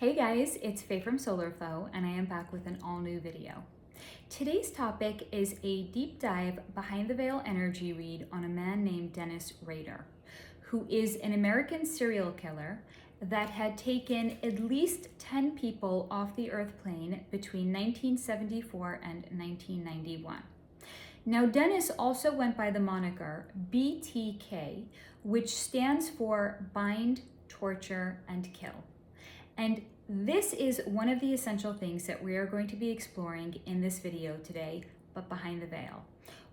Hey guys, it's Faye from SolarFlow and I am back with an all-new video. Today's topic is a deep dive behind the veil energy read on a man named Dennis Rader, who is an American serial killer that had taken at least 10 people off the Earth plane between 1974 and 1991. Now, Dennis also went by the moniker BTK, which stands for Bind, Torture, and Kill. And this is one of the essential things that we are going to be exploring in this video today, but behind the veil.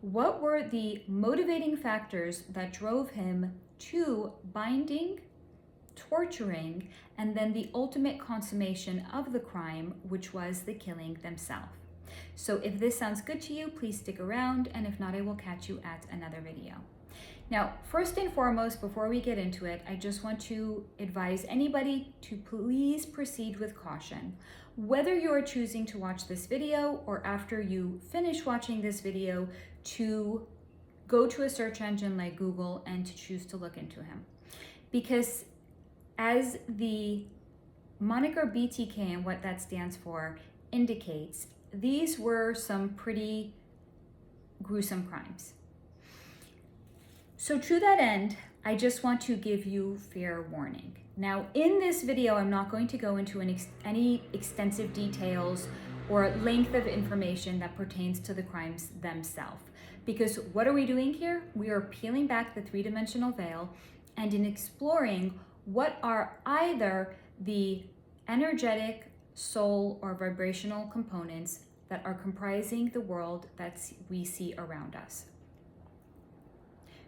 What were the motivating factors that drove him to binding, torturing, and then the ultimate consummation of the crime, which was the killing themselves? So if this sounds good to you, please stick around, and if not, I will catch you at another video. Now, first and foremost, before we get into it, I just want to advise anybody to please proceed with caution. Whether you're choosing to watch this video or after you finish watching this video, to go to a search engine like Google and to choose to look into him. Because as the moniker BTK and what that stands for indicates, these were some pretty gruesome crimes. So to that end, I just want to give you fair warning. Now, in this video, I'm not going to go into any extensive details or length of information that pertains to the crimes themselves. Because what are we doing here? We are peeling back the three-dimensional veil and in exploring what are either the energetic, soul, or vibrational components that are comprising the world that we see around us.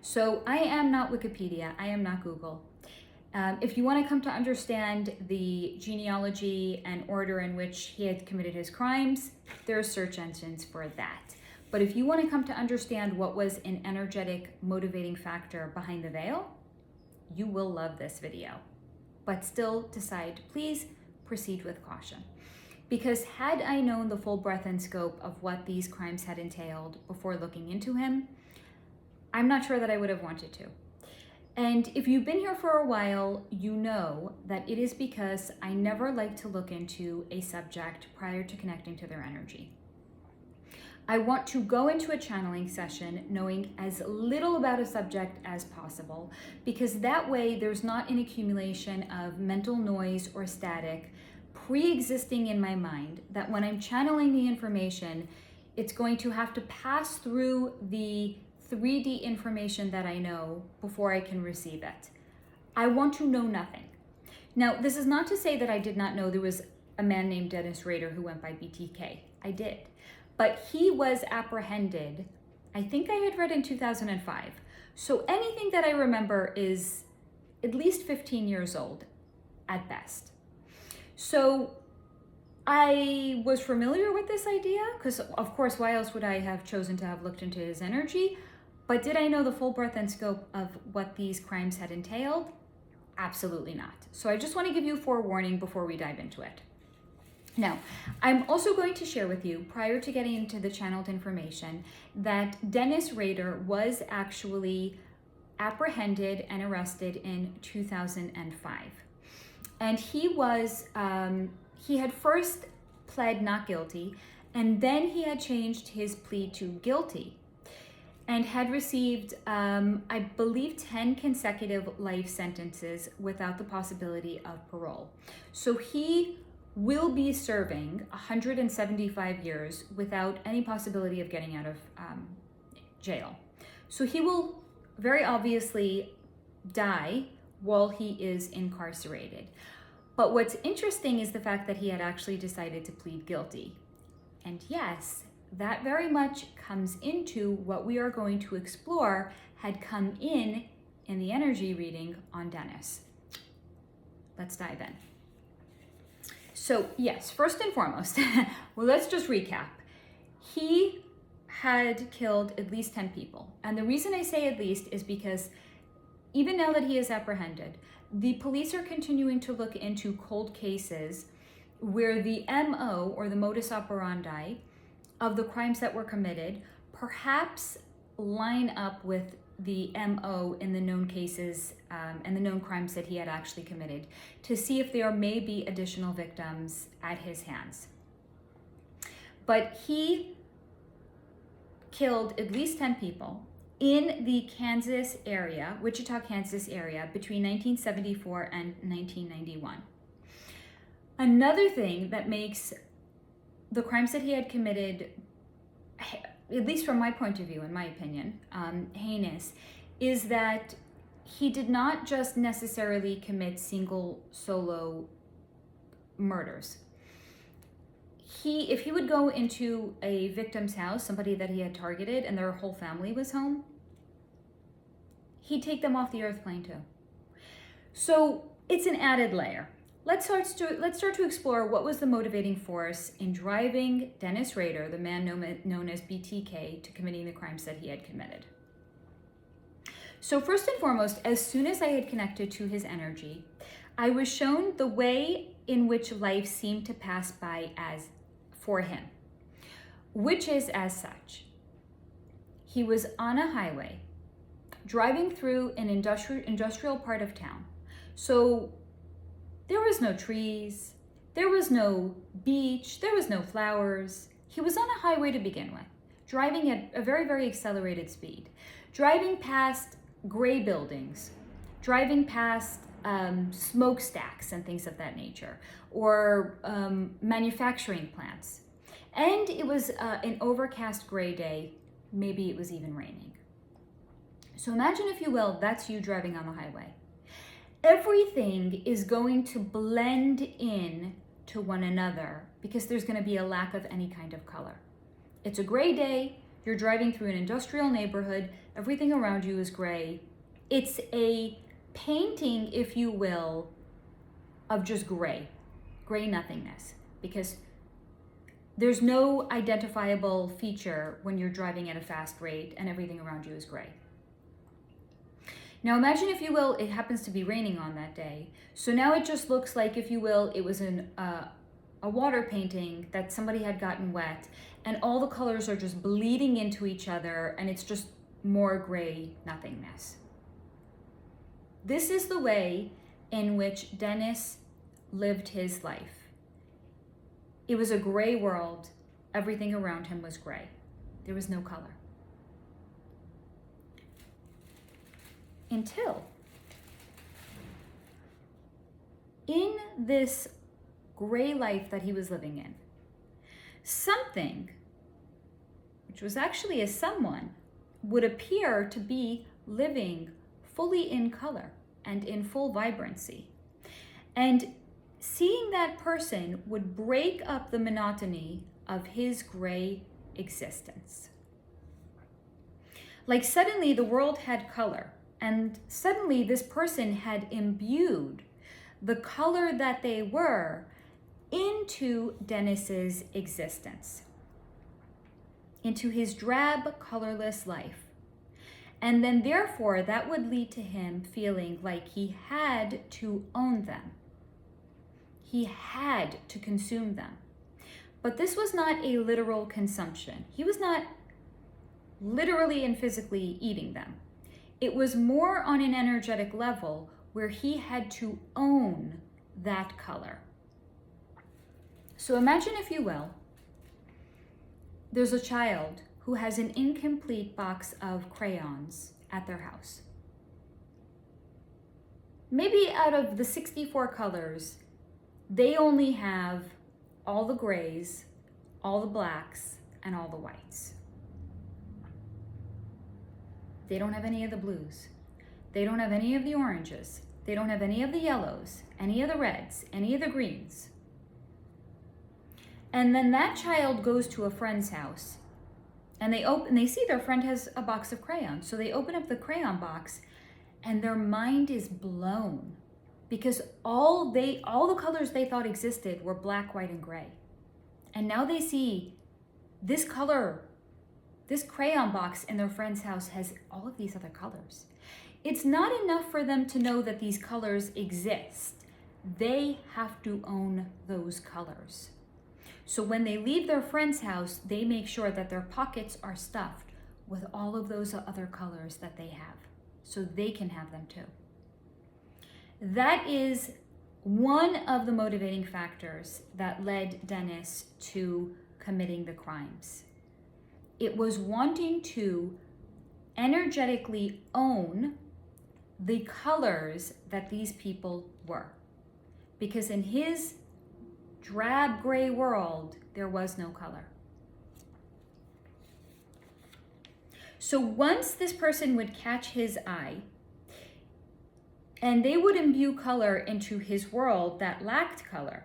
So I am not Wikipedia, I am not Google. If you want to come to understand the genealogy and order in which he had committed his crimes, there are search engines for that. But if you want to come to understand what was an energetic motivating factor behind the veil, you will love this video. But still decide to please proceed with caution. Because had I known the full breadth and scope of what these crimes had entailed before looking into him, I'm not sure that I would have wanted to. And if you've been here for a while, you know that it is because I never like to look into a subject prior to connecting to their energy. I want to go into a channeling session knowing as little about a subject as possible, because that way there's not an accumulation of mental noise or static pre-existing in my mind that when I'm channeling the information, it's going to have to pass through the 3D information that I know before I can receive it. I want to know nothing. Now, this is not to say that I did not know there was a man named Dennis Rader who went by BTK. I did. But he was apprehended, I think I had read in 2005. So anything that I remember is at least 15 years old at best. So I was familiar with this idea because, of course, why else would I have chosen to have looked into his energy? But did I know the full breadth and scope of what these crimes had entailed? Absolutely not. So I just want to give you a forewarning before we dive into it. Now, I'm also going to share with you, prior to getting into the channeled information, that Dennis Rader was actually apprehended and arrested in 2005. And he had first pled not guilty, and then he had changed his plea to guilty, and had received, I believe, 10 consecutive life sentences without the possibility of parole. So he will be serving 175 years without any possibility of getting out of jail. So he will very obviously die while he is incarcerated. But what's interesting is the fact that he had actually decided to plead guilty. And yes, that very much comes into what we are going to explore had come in the energy reading on Dennis. Let's dive in. So yes, first and foremost, well, let's just recap. He had killed at least 10 people. And the reason I say at least is because even now that he is apprehended, the police are continuing to look into cold cases where the MO, or the modus operandi, of the crimes that were committed perhaps line up with the MO in the known cases and the known crimes that he had actually committed, to see if there may be additional victims at his hands. But he killed at least 10 people in the Kansas area, Wichita, Kansas area, between 1974 and 1991. Another thing that makes the crimes that he had committed, at least from my point of view, in my opinion, heinous, is that he did not just necessarily commit single solo murders. If he would go into a victim's house, somebody that he had targeted, and their whole family was home, he'd take them off the earth plane too. So it's an added layer. Let's start to explore what was the motivating force in driving Dennis Rader, the man known as BTK, to committing the crimes that he had committed. So first and foremost, as soon as I had connected to his energy, I was shown the way in which life seemed to pass by for him, which is as such. He was on a highway, driving through an industrial part of town. So there was no trees, there was no beach, there was no flowers. He was on a highway to begin with, driving at a very, very accelerated speed, driving past gray buildings, driving past smokestacks and things of that nature, or manufacturing plants. And it was an overcast gray day, maybe it was even raining. So imagine, if you will, that's you driving on the highway. Everything is going to blend in to one another because there's going to be a lack of any kind of color. It's a gray day, you're driving through an industrial neighborhood, everything around you is gray. It's a painting, if you will, of just gray nothingness, because there's no identifiable feature when you're driving at a fast rate and everything around you is gray. Now imagine, if you will, it happens to be raining on that day. So now it just looks like, if you will, it was a water painting that somebody had gotten wet, and all the colors are just bleeding into each other, and it's just more gray nothingness. This is the way in which Dennis lived his life. It was a gray world. Everything around him was gray. There was no color. Until, in this gray life that he was living in, something, which was actually a someone, would appear to be living fully in color and in full vibrancy. And seeing that person would break up the monotony of his gray existence. Like suddenly the world had color. And suddenly this person had imbued the color that they were into Dennis's existence, into his drab, colorless life. And then therefore that would lead to him feeling like he had to own them. He had to consume them. But this was not a literal consumption. He was not literally and physically eating them. It was more on an energetic level where he had to own that color. So imagine, if you will, there's a child who has an incomplete box of crayons at their house. Maybe out of the 64 colors, they only have all the grays, all the blacks, and all the whites. They don't have any of the blues. They don't have any of the oranges. They don't have any of the yellows, any of the reds, any of the greens. And then that child goes to a friend's house, and they see their friend has a box of crayons. So they open up the crayon box, and their mind is blown, because all the colors they thought existed were black, white, and gray. And now they see this color. This crayon box in their friend's house has all of these other colors. It's not enough for them to know that these colors exist. They have to own those colors. So when they leave their friend's house, they make sure that their pockets are stuffed with all of those other colors that they have, so they can have them too. That is one of the motivating factors that led Dennis to committing the crimes. It was wanting to energetically own the colors that these people were. Because in his drab gray world, there was no color. So once this person would catch his eye, and they would imbue color into his world that lacked color,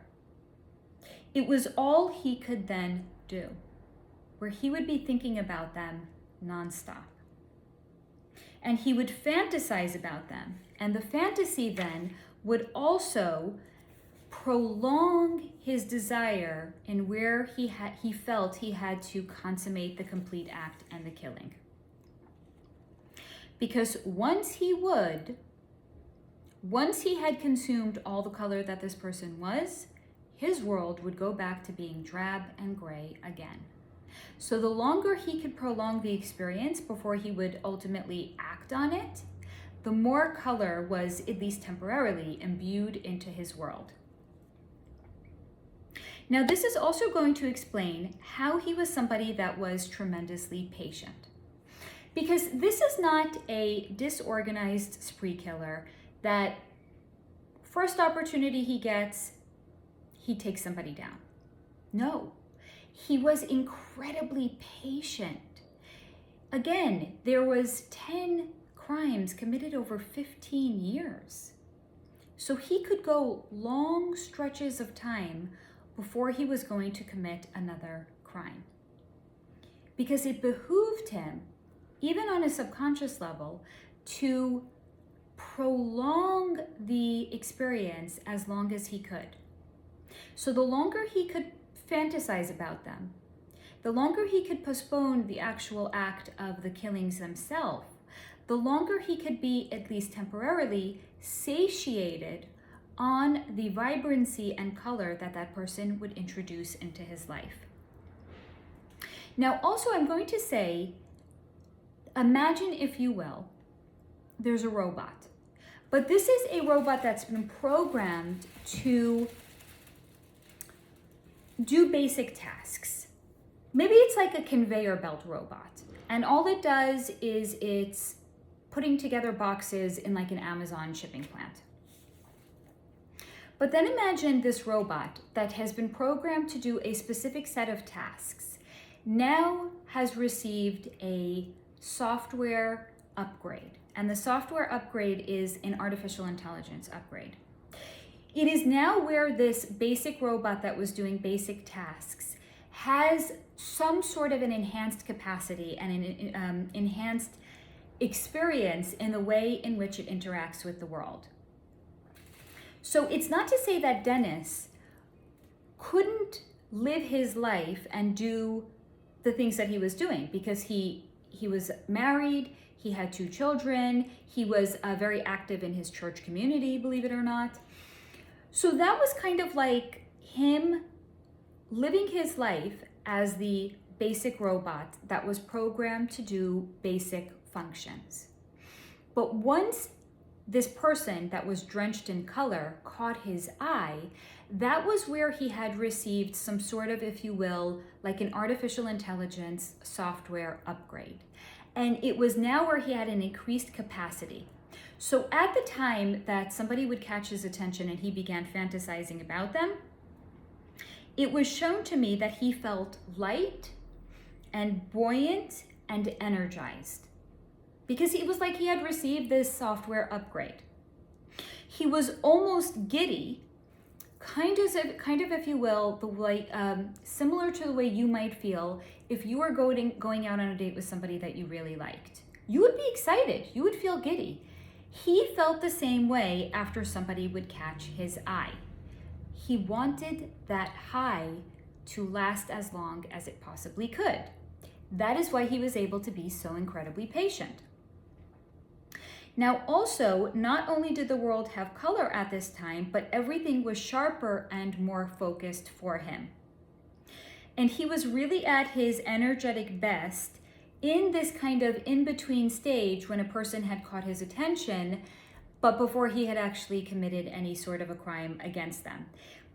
it was all he could then do, where he would be thinking about them nonstop. And he would fantasize about them. And the fantasy then would also prolong his desire in where he felt he had to consummate the complete act and the killing. Because once he had consumed all the color that this person was, his world would go back to being drab and gray again. So the longer he could prolong the experience before he would ultimately act on it, the more color was, at least temporarily, imbued into his world. Now, this is also going to explain how he was somebody that was tremendously patient. Because this is not a disorganized spree killer that first opportunity he gets, he takes somebody down. No, he was incredibly patient. Again, there was 10 crimes committed over 15 years. So he could go long stretches of time before he was going to commit another crime. Because it behooved him, even on a subconscious level, to prolong the experience as long as he could. So the longer he could fantasize about them, the longer he could postpone the actual act of the killings themselves, the longer he could be, at least temporarily, satiated on the vibrancy and color that that person would introduce into his life. Now, also, I'm going to say, imagine, if you will, there's a robot. But this is a robot that's been programmed to do basic tasks. Maybe it's like a conveyor belt robot. And all it does is it's putting together boxes in like an Amazon shipping plant. But then imagine this robot that has been programmed to do a specific set of tasks now has received a software upgrade. And the software upgrade is an artificial intelligence upgrade. It is now where this basic robot that was doing basic tasks has some sort of an enhanced capacity and an enhanced experience in the way in which it interacts with the world. So it's not to say that Dennis couldn't live his life and do the things that he was doing, because he was married, he had 2 children, he was very active in his church community, believe it or not. So that was kind of like him living his life as the basic robot that was programmed to do basic functions. But once this person that was drenched in color caught his eye, that was where he had received some sort of, if you will, like an artificial intelligence software upgrade. And it was now where he had an increased capacity. So at the time that somebody would catch his attention and he began fantasizing about them, it was shown to me that he felt light and buoyant and energized, because it was like he had received this software upgrade. He was almost giddy, kind of, if you will, the way similar to the way you might feel if you were going out on a date with somebody that you really liked. You would be excited. You would feel giddy. He felt the same way after somebody would catch his eye. He wanted that high to last as long as it possibly could. That is why he was able to be so incredibly patient. Now also, not only did the world have color at this time, but everything was sharper and more focused for him. And he was really at his energetic best in this kind of in-between stage when a person had caught his attention, but before he had actually committed any sort of a crime against them.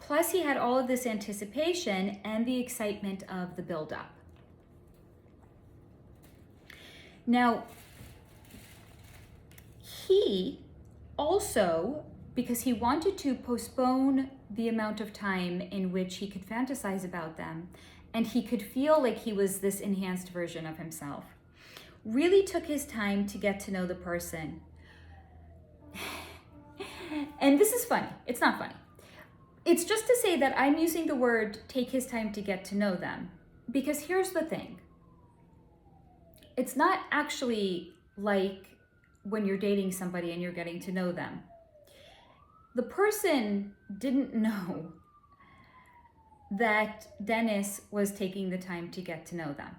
Plus, he had all of this anticipation and the excitement of the buildup. Now, he also, because he wanted to postpone the amount of time in which he could fantasize about them, and he could feel like he was this enhanced version of himself, really took his time to get to know the person. And this is funny. It's not funny. It's just to say that I'm using the word take his time to get to know them, because here's the thing. It's not actually like when you're dating somebody and you're getting to know them. The person didn't know that Dennis was taking the time to get to know them.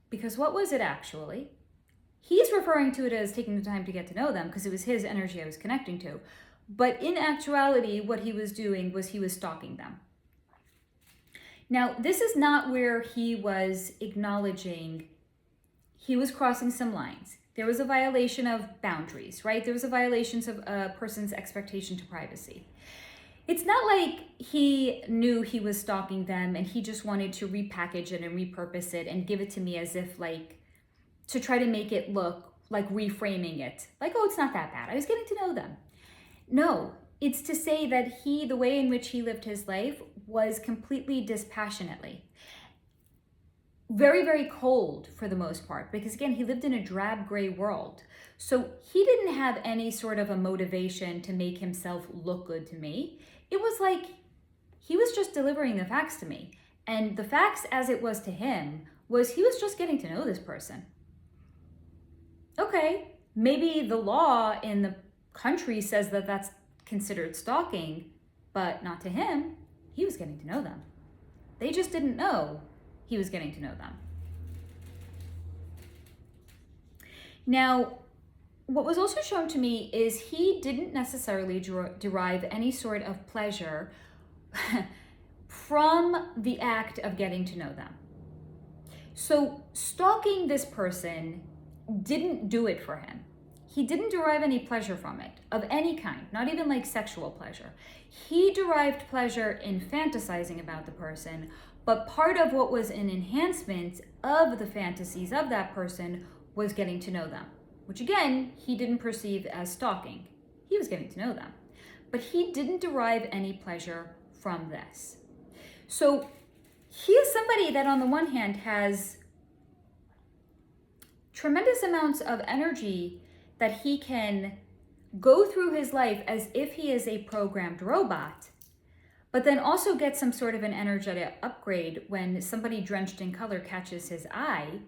Because what was it actually? He's referring to it as taking the time to get to know them because it was his energy I was connecting to. But in actuality, what he was doing was he was stalking them. Now, this is not where he was acknowledging he was crossing some lines. There was a violation of boundaries, right? There was a violation of a person's expectation to privacy. It's not like he knew he was stalking them and he just wanted to repackage it and repurpose it and give it to me as if like, to try to make it look like reframing it. Like, oh, it's not that bad. I was getting to know them. No, it's to say that the way in which he lived his life was completely dispassionately. Very, very cold for the most part, because again, he lived in a drab gray world. So he didn't have any sort of a motivation to make himself look good to me. It was like he was just delivering the facts to me. And the facts as it was to him was he was just getting to know this person. Okay, maybe the law in the country says that that's considered stalking, but not to him. He was getting to know them. They just didn't know he was getting to know them. Now, what was also shown to me is he didn't necessarily derive any sort of pleasure from the act of getting to know them. So stalking this person didn't do it for him. He didn't derive any pleasure from it, of any kind, not even like sexual pleasure. He derived pleasure in fantasizing about the person, but part of what was an enhancement of the fantasies of that person was getting to know them, which again, he didn't perceive as stalking. He was getting to know them, but he didn't derive any pleasure from this. So he is somebody that on the one hand has tremendous amounts of energy that he can go through his life as if he is a programmed robot, but then also get some sort of an energetic upgrade when somebody drenched in color catches his eye.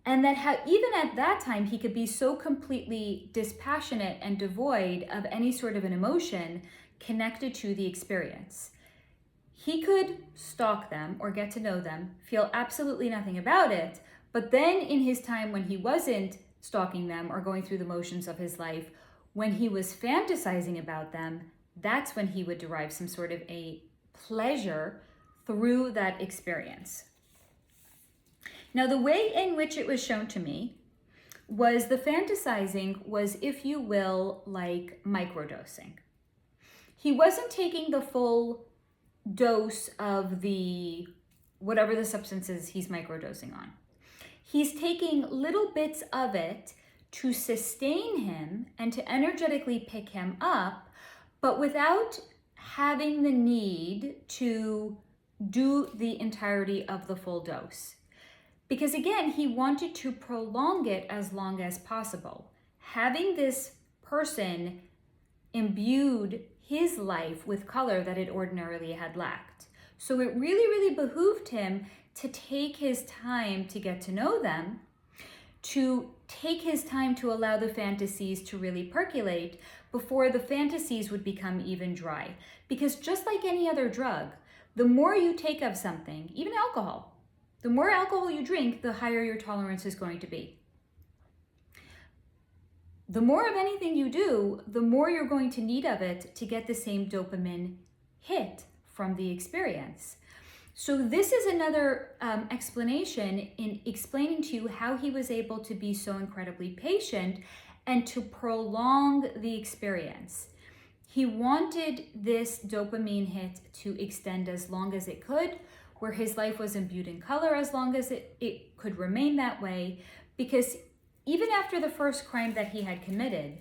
And that even at that time, he could be so completely dispassionate and devoid of any sort of an emotion connected to the experience. He could stalk them or get to know them, feel absolutely nothing about it, but then in his time when he wasn't stalking them or going through the motions of his life, when he was fantasizing about them, that's when he would derive some sort of a pleasure through that experience. Now, the way in which it was shown to me was the fantasizing was, if you will, like microdosing. He wasn't taking the full dose of whatever the substances he's microdosing on. He's taking little bits of it to sustain him and to energetically pick him up, but without having the need to do the entirety of the full dose. Because again, he wanted to prolong it as long as possible. Having this person imbued his life with color that it ordinarily had lacked. So it really, really behooved him to take his time to get to know them, to take his time to allow the fantasies to really percolate before the fantasies would become even dry. Because just like any other drug, the more you take of something, even alcohol, the more alcohol you drink, the higher your tolerance is going to be. The more of anything you do, the more you're going to need of it to get the same dopamine hit from the experience. So this is another explanation in explaining to you how he was able to be so incredibly patient and to prolong the experience. He wanted this dopamine hit to extend as long as it could, where his life was imbued in color as long as it could remain that way, because even after the first crime that he had committed,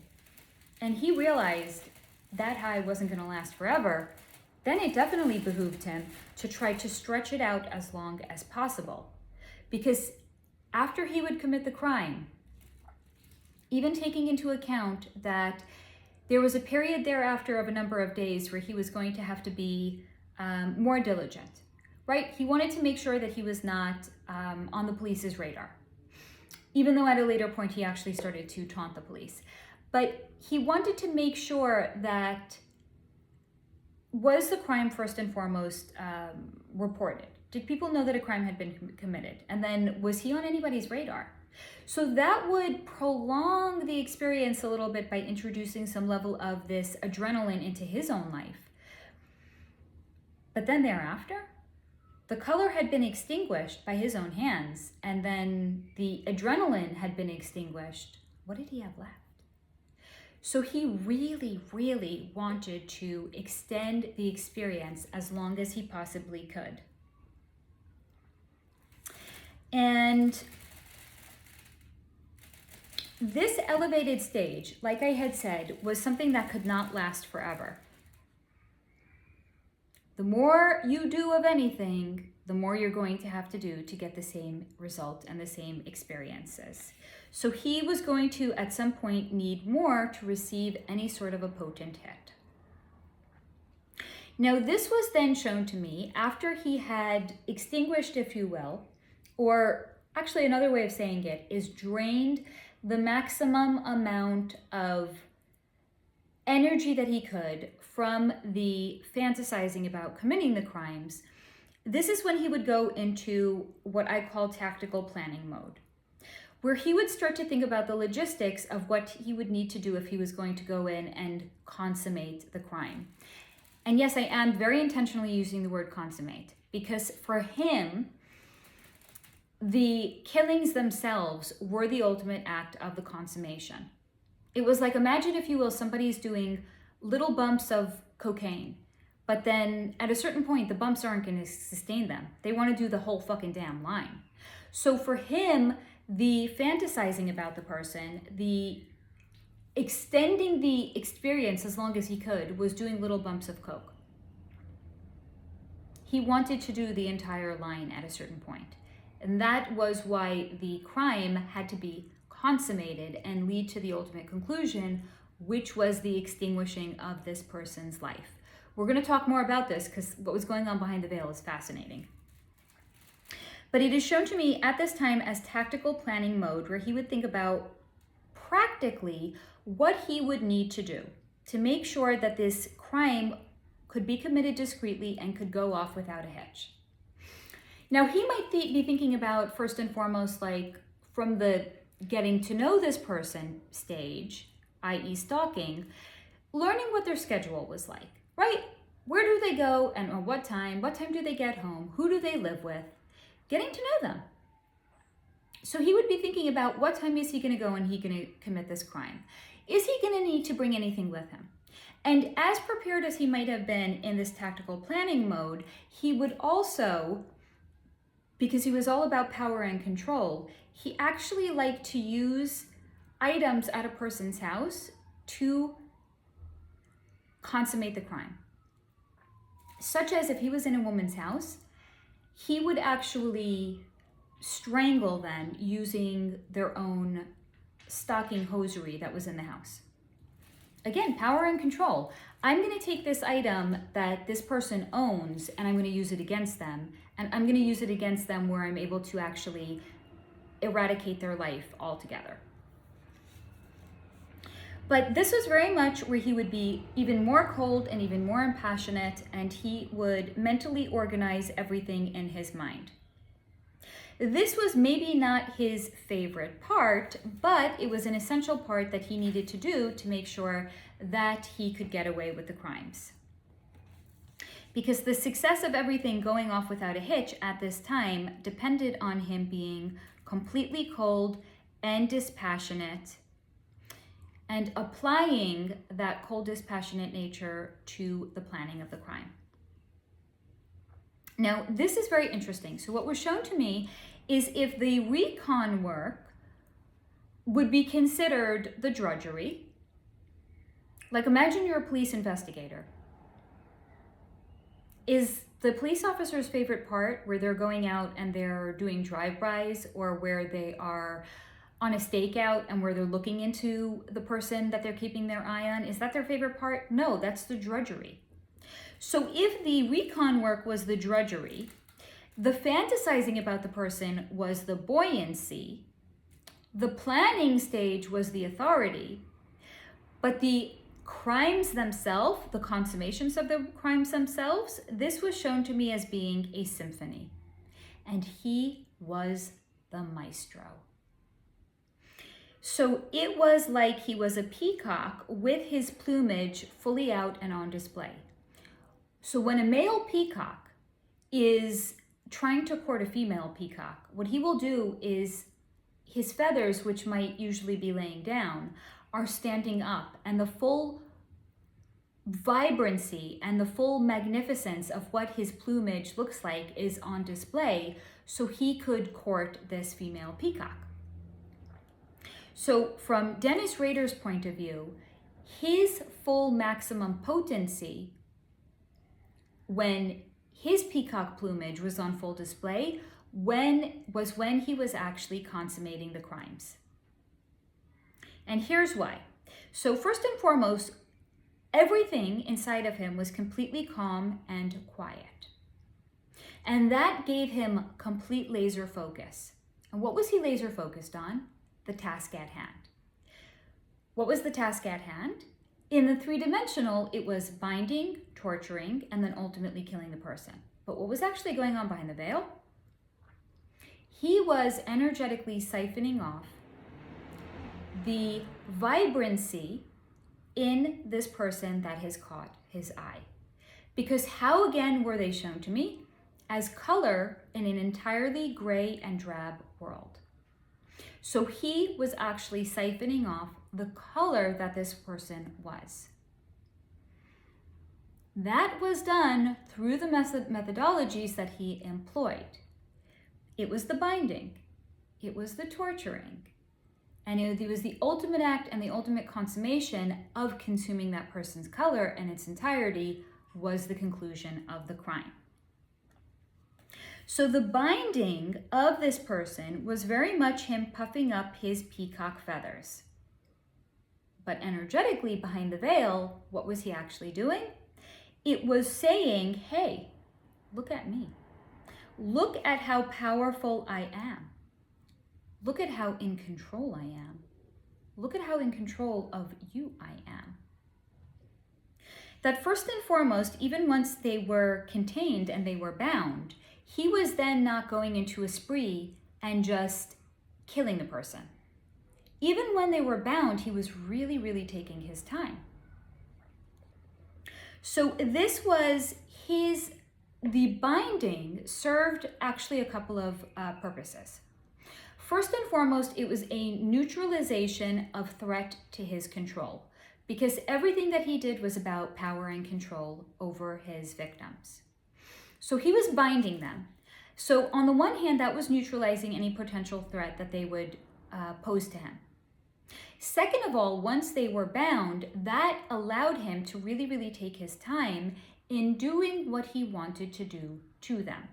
and he realized that high wasn't going to last forever, then it definitely behooved him to try to stretch it out as long as possible. Because after he would commit the crime, even taking into account that there was a period thereafter of a number of days where he was going to have to be more diligent, right? He wanted to make sure that he was not on the police's radar, even though at a later point he actually started to taunt the police. But he wanted to make sure that, was the crime first and foremost reported? Did people know that a crime had been committed? And then was he on anybody's radar? So that would prolong the experience a little bit by introducing some level of this adrenaline into his own life. But then thereafter, the color had been extinguished by his own hands, and then the adrenaline had been extinguished. What did he have left? So he really, really wanted to extend the experience as long as he possibly could. And this elevated stage, like I had said, was something that could not last forever. The more you do of anything, the more you're going to have to do to get the same result and the same experiences. So he was going to, at some point, need more to receive any sort of a potent hit. Now, this was then shown to me after he had extinguished, if you will, or actually another way of saying it is drained the maximum amount of energy that he could from the fantasizing about committing the crimes. This is when he would go into what I call tactical planning mode, where he would start to think about the logistics of what he would need to do if he was going to go in and consummate the crime. And yes, I am very intentionally using the word consummate, because for him, the killings themselves were the ultimate act of the consummation. It was like, imagine, if you will, somebody's doing little bumps of cocaine, but then at a certain point, the bumps aren't going to sustain them. They want to do the whole fucking damn line. So for him, the fantasizing about the person, the extending the experience as long as he could, was doing little bumps of coke. He wanted to do the entire line at a certain point. And that was why the crime had to be consummated and lead to the ultimate conclusion, which was the extinguishing of this person's life. We're going to talk more about this because what was going on behind the veil is fascinating. But it is shown to me at this time as tactical planning mode, where he would think about practically what he would need to do to make sure that this crime could be committed discreetly and could go off without a hitch. Now, he might be thinking about, first and foremost, like from the getting to know this person stage, i.e. stalking, learning what their schedule was like, right? Where do they go and at what time? What time do they get home? Who do they live with? Getting to know them. So he would be thinking about what time is he going to go and he's going to commit this crime. Is he going to need to bring anything with him? And as prepared as he might have been in this tactical planning mode, he would also, because he was all about power and control, he actually liked to use items at a person's house to consummate the crime. Such as if he was in a woman's house, he would actually strangle them using their own stocking hosiery that was in the house. Again, power and control. I'm going to take this item that this person owns and I'm going to use it against them. And I'm going to use it against them where I'm able to actually eradicate their life altogether. But this was very much where he would be even more cold and even more impassionate, and he would mentally organize everything in his mind. This was maybe not his favorite part, but it was an essential part that he needed to do to make sure that he could get away with the crimes. because the success of everything going off without a hitch at this time depended on him being completely cold and dispassionate, and applying that cold, dispassionate nature to the planning of the crime. Now, this is very interesting. So what was shown to me is if the recon work would be considered the drudgery, like imagine you're a police investigator. Is the police officer's favorite part where they're going out and they're doing drive-bys, or where they are on a stakeout and where they're looking into the person that they're keeping their eye on? Is that their favorite part? No, that's the drudgery. So if the recon work was the drudgery, the fantasizing about the person was the buoyancy, the planning stage was the authority, but the crimes themselves, the consummations of the crimes themselves, this was shown to me as being a symphony. And he was the maestro. So it was like he was a peacock with his plumage fully out and on display. So when a male peacock is trying to court a female peacock, what he will do is his feathers, which might usually be laying down, are standing up, and the full vibrancy and the full magnificence of what his plumage looks like is on display, so he could court this female peacock. So from Dennis Rader's point of view, his full maximum potency when his peacock plumage was on full display was when he was actually consummating the crimes. And here's why. So first and foremost, everything inside of him was completely calm and quiet. And that gave him complete laser focus. And what was he laser focused on? The task at hand. What was the task at hand? In the three-dimensional, it was binding, torturing, and then ultimately killing the person. But what was actually going on behind the veil? He was energetically siphoning off the vibrancy in this person that has caught his eye. Because how again were they shown to me? As color in an entirely gray and drab world. So he was actually siphoning off the color that this person was. That was done through the methodologies that he employed. It was the binding, it was the torturing, and it was the ultimate act and the ultimate consummation of consuming that person's color in its entirety was the conclusion of the crime. So the binding of this person was very much him puffing up his peacock feathers. But energetically behind the veil, what was he actually doing? It was saying, hey, look at me. Look at how powerful I am. Look at how in control I am. Look at how in control of you I am. That first and foremost, even once they were contained and they were bound, he was then not going into a spree and just killing the person. Even when they were bound, he was really, really taking his time. So this was the binding served actually a couple of purposes. First and foremost, it was a neutralization of threat to his control, because everything that he did was about power and control over his victims. So he was binding them. So on the one hand, that was neutralizing any potential threat that they would pose to him. Second of all, once they were bound, that allowed him to really, really take his time in doing what he wanted to do to them.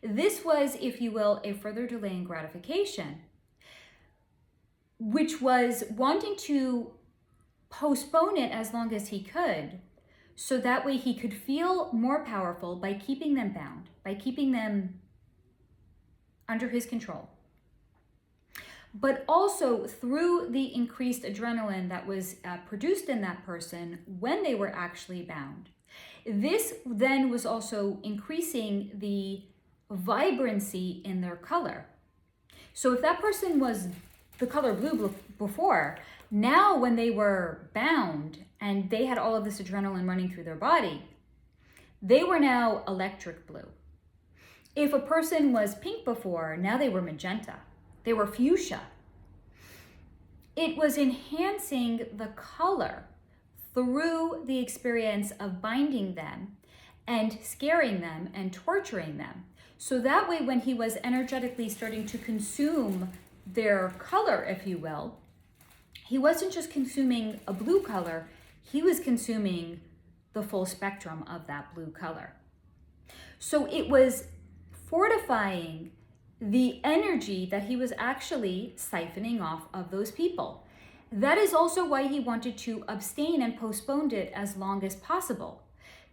This was, if you will, a further delay in gratification, which was wanting to postpone it as long as he could, so that way he could feel more powerful by keeping them bound, by keeping them under his control. But also through the increased adrenaline that was produced in that person when they were actually bound. This then was also increasing the vibrancy in their color. So if that person was the color blue before, now when they were bound and they had all of this adrenaline running through their body, they were now electric blue. If a person was pink before, now they were magenta. They were fuchsia. It was enhancing the color through the experience of binding them and scaring them and torturing them. So that way, when he was energetically starting to consume their color, if you will, he wasn't just consuming a blue color, he was consuming the full spectrum of that blue color. So it was fortifying the energy that he was actually siphoning off of those people. That is also why he wanted to abstain and postponed it as long as possible,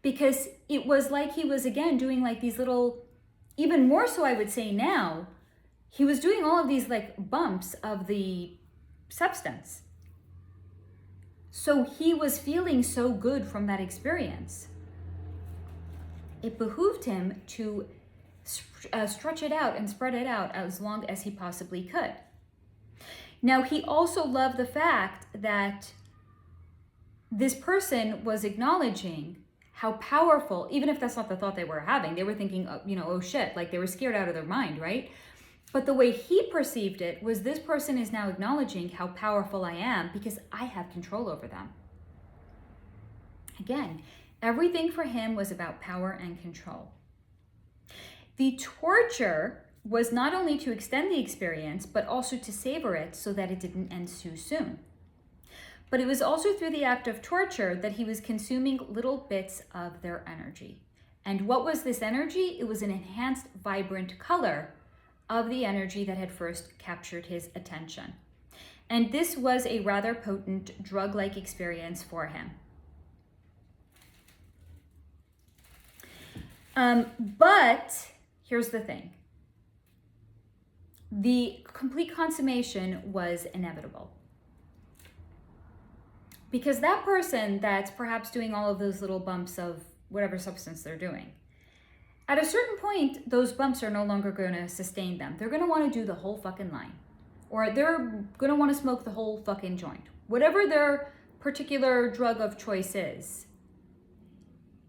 because it was like he was again doing like these little, even more so I would say now, he was doing all of these like bumps of the substance. So he was feeling so good from that experience. It behooved him to stretch it out and spread it out as long as he possibly could. Now, he also loved the fact that this person was acknowledging how powerful, even if that's not the thought they were having, they were thinking, oh shit, like they were scared out of their mind, right? But the way he perceived it was, this person is now acknowledging how powerful I am because I have control over them. Again, everything for him was about power and control. The torture was not only to extend the experience, but also to savor it so that it didn't end too soon. But it was also through the act of torture that he was consuming little bits of their energy. And what was this energy? It was an enhanced, vibrant color of the energy that had first captured his attention. And this was a rather potent drug-like experience for him. But here's the thing. The complete consummation was inevitable. Because that person that's perhaps doing all of those little bumps of whatever substance they're doing, at a certain point, those bumps are no longer going to sustain them. They're going to want to do the whole fucking line. Or they're going to want to smoke the whole fucking joint. Whatever their particular drug of choice is,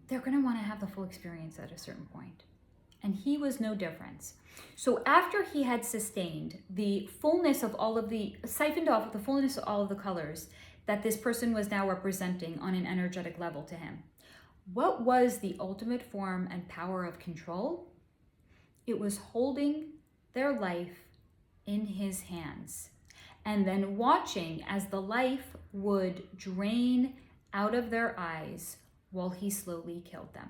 they're going to want to have the full experience at a certain point. And he was no different. So after he had sustained the fullness of all of the, siphoned off the fullness of all of the colors that this person was now representing on an energetic level to him, what was the ultimate form and power of control? It was holding their life in his hands and then watching as the life would drain out of their eyes while he slowly killed them.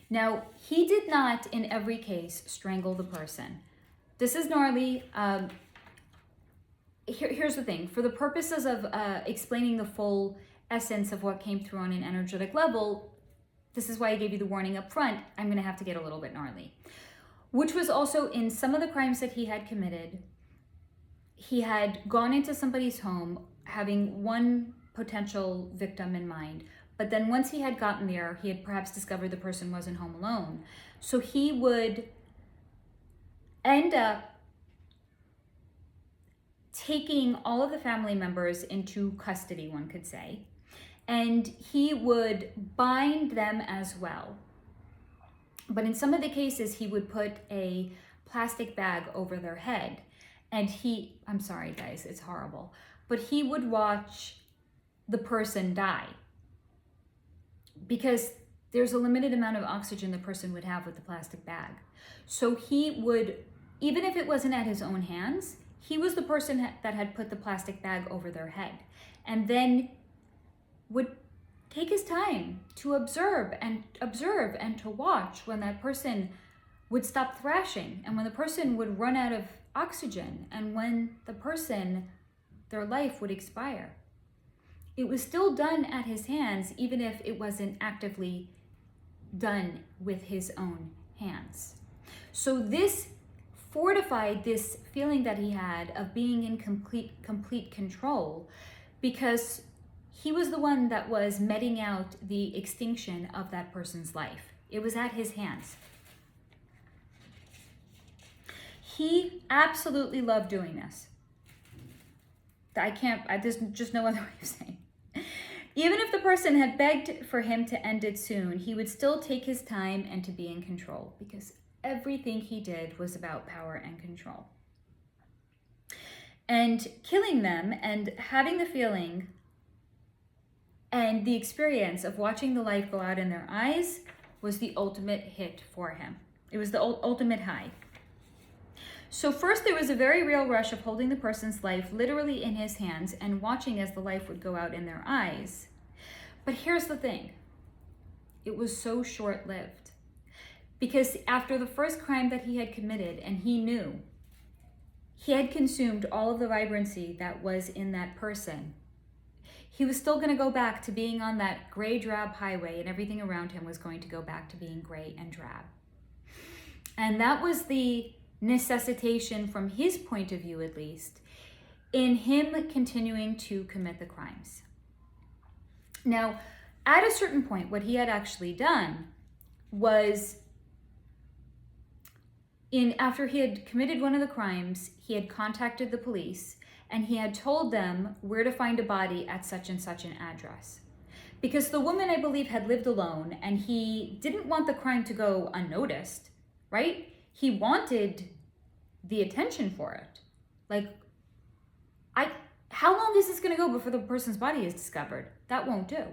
Now, he did not in every case strangle the person. This is gnarly. Here's the thing. For the purposes of explaining the full essence of what came through on an energetic level, this is why I gave you the warning up front, I'm going to have to get a little bit gnarly. Which was also in some of the crimes that he had committed. He had gone into somebody's home having one potential victim in mind, but then once he had gotten there, he had perhaps discovered the person wasn't home alone. So he would end up taking all of the family members into custody, one could say, and he would bind them as well. But in some of the cases, he would put a plastic bag over their head, and I'm sorry guys, it's horrible, but he would watch the person die, because there's a limited amount of oxygen the person would have with the plastic bag. So he would, even if it wasn't at his own hands, he was the person that had put the plastic bag over their head, and then would take his time to observe and to watch when that person would stop thrashing, and when the person would run out of oxygen, and when the person, their life would expire. It was still done at his hands, even if it wasn't actively done with his own hands. So this fortified this feeling that he had of being in complete control, because he was the one that was meting out the extinction of that person's life. It was at his hands. He absolutely loved doing this. There's just no other way of saying. Even if the person had begged for him to end it soon, he would still take his time and to be in control, because everything he did was about power and control. And killing them and having the feeling and the experience of watching the light go out in their eyes was the ultimate hit for him. It was the ultimate high. So first there was a very real rush of holding the person's life literally in his hands and watching as the life would go out in their eyes. But here's the thing. It was so short-lived. Because after the first crime that he had committed, and he knew, he had consumed all of the vibrancy that was in that person, he was still going to go back to being on that gray-drab highway, and everything around him was going to go back to being gray and drab. And that was the necessitation, from his point of view at least, in him continuing to commit the crimes. Now, at a certain point, what he had actually done was, after he had committed one of the crimes, he had contacted the police and he had told them where to find a body at such and such an address. Because the woman, I believe, had lived alone and he didn't want the crime to go unnoticed, right? He wanted the attention for it. Like, how long is this going to go before the person's body is discovered? That won't do.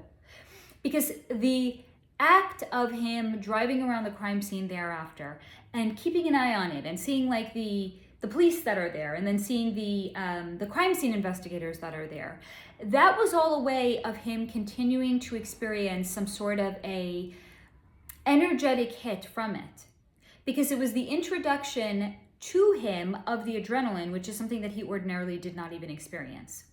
Because the act of him driving around the crime scene thereafter and keeping an eye on it and seeing like the police that are there and then seeing the crime scene investigators that are there, that was all a way of him continuing to experience some sort of a energetic hit from it. Because it was the introduction to him of the adrenaline, which is something that he ordinarily did not even experience.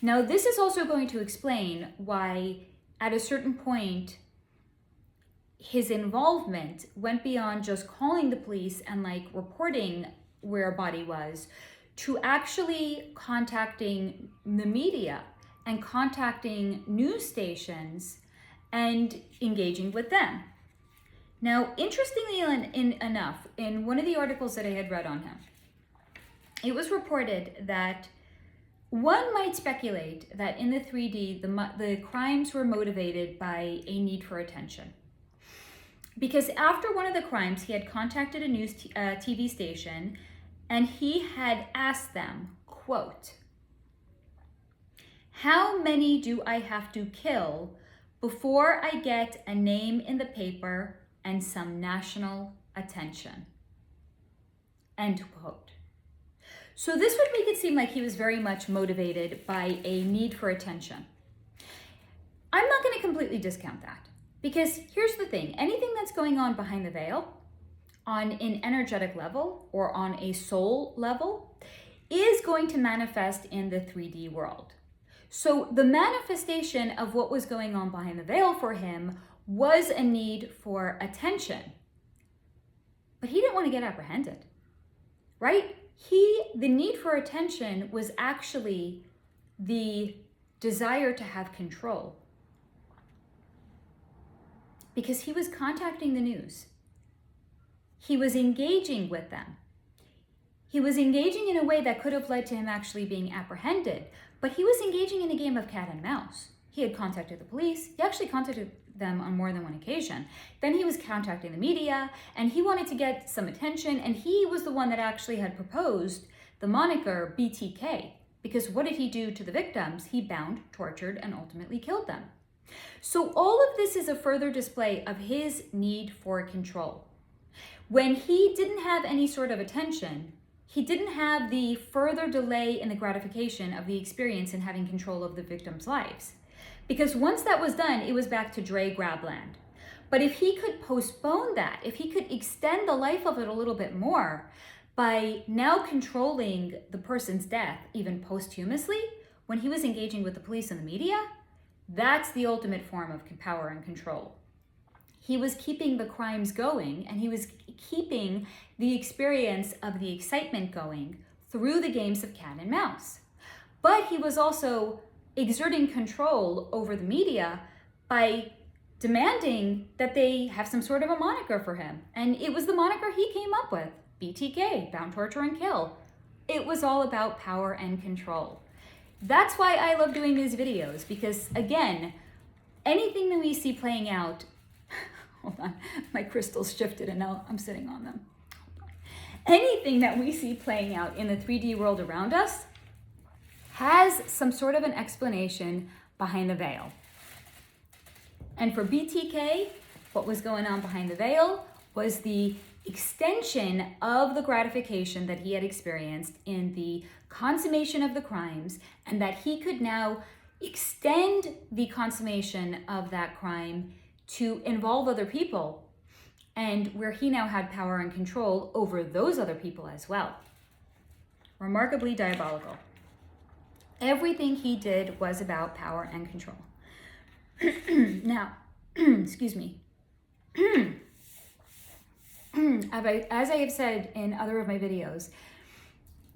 Now, this is also going to explain why, at a certain point, his involvement went beyond just calling the police and like reporting where a body was, to actually contacting the media and contacting news stations and engaging with them. Now, interestingly enough, in one of the articles that I had read on him, it was reported that one might speculate that in the 3D, the crimes were motivated by a need for attention. Because after one of the crimes, he had contacted a news TV station and he had asked them, quote, "How many do I have to kill before I get a name in the paper and some national attention?" End quote. So this would make it seem like he was very much motivated by a need for attention. I'm not going to completely discount that, because here's the thing. Anything that's going on behind the veil on an energetic level or on a soul level is going to manifest in the 3D world. So the manifestation of what was going on behind the veil for him was a need for attention. But he didn't want to get apprehended, right? The need for attention was actually the desire to have control. Because he was contacting the news. He was engaging with them. He was engaging in a way that could have led to him actually being apprehended, but he was engaging in a game of cat and mouse. He had contacted the police. He actually contacted them on more than one occasion. Then he was contacting the media, and he wanted to get some attention, and he was the one that actually had proposed the moniker BTK, because what did he do to the victims? He bound, tortured, and ultimately killed them. So all of this is a further display of his need for control. When he didn't have any sort of attention, he didn't have the further delay in the gratification of the experience in having control of the victims' lives. Because once that was done, it was back to Dre Grabland. But if he could postpone that, if he could extend the life of it a little bit more by now controlling the person's death, even posthumously, when he was engaging with the police and the media, that's the ultimate form of power and control. He was keeping the crimes going, and he was keeping the experience of the excitement going through the games of cat and mouse. But he was also exerting control over the media by demanding that they have some sort of a moniker for him. And it was the moniker he came up with, BTK, Bound, Torture, and Kill. It was all about power and control. That's why I love doing these videos, because again, anything that we see playing out, hold on, my crystals shifted and now I'm sitting on them. Anything that we see playing out in the 3D world around us has some sort of an explanation behind the veil. And for BTK, what was going on behind the veil was the extension of the gratification that he had experienced in the consummation of the crimes, and that he could now extend the consummation of that crime to involve other people, and where he now had power and control over those other people as well. Remarkably diabolical. Everything he did was about power and control. Now, excuse me. As I have said in other of my videos,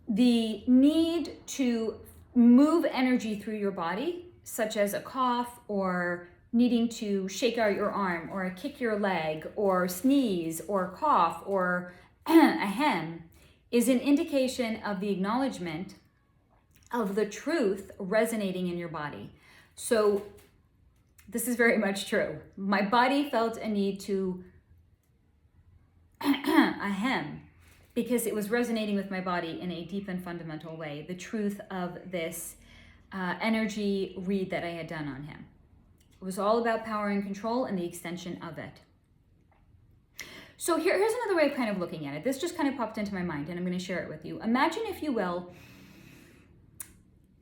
the need to move energy through your body, such as a cough or needing to shake out your arm or kick your leg or sneeze or cough or a hem, is an indication of the acknowledgement of the truth resonating in your body. So this is very much true. My body felt a need to a hem, because it was resonating with my body in a deep and fundamental way, the truth of this energy read that I had done on him. It was all about power and control and the extension of it. So here's another way of kind of looking at it. This just kind of popped into my mind and I'm going to share it with you. Imagine, if you will,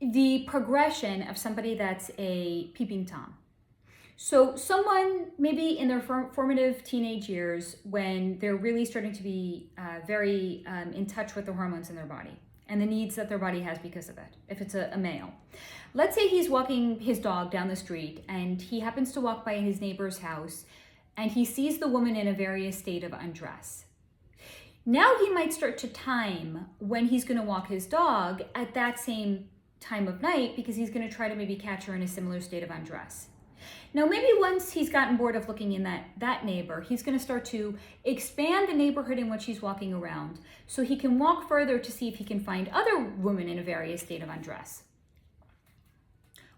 the progression of somebody that's a peeping Tom. So someone maybe in their formative teenage years, when they're really starting to be very in touch with the hormones in their body and the needs that their body has because of it, if it's a male. Let's say he's walking his dog down the street and he happens to walk by his neighbor's house and he sees the woman in a various state of undress. Now he might start to time when he's going to walk his dog at that same time of night, because he's going to try to maybe catch her in a similar state of undress. Now, maybe once he's gotten bored of looking in that neighbor, he's going to start to expand the neighborhood in which he's walking around so he can walk further to see if he can find other women in a various state of undress.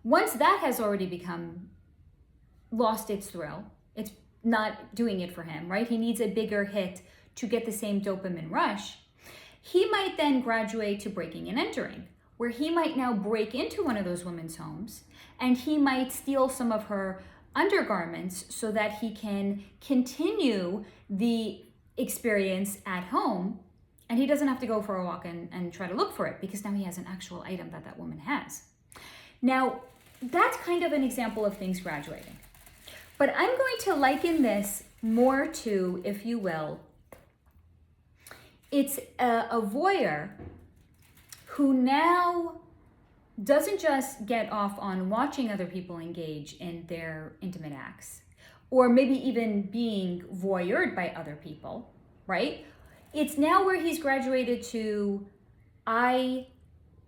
Once that has already lost its thrill, it's not doing it for him, right? He needs a bigger hit to get the same dopamine rush. He might then graduate to breaking and entering, where he might now break into one of those women's homes and he might steal some of her undergarments so that he can continue the experience at home, and he doesn't have to go for a walk and try to look for it, because now he has an actual item that woman has. Now, that's kind of an example of things graduating. But I'm going to liken this more to, if you will, it's a voyeur who now doesn't just get off on watching other people engage in their intimate acts, or maybe even being voyeured by other people, right? It's now where he's graduated to, I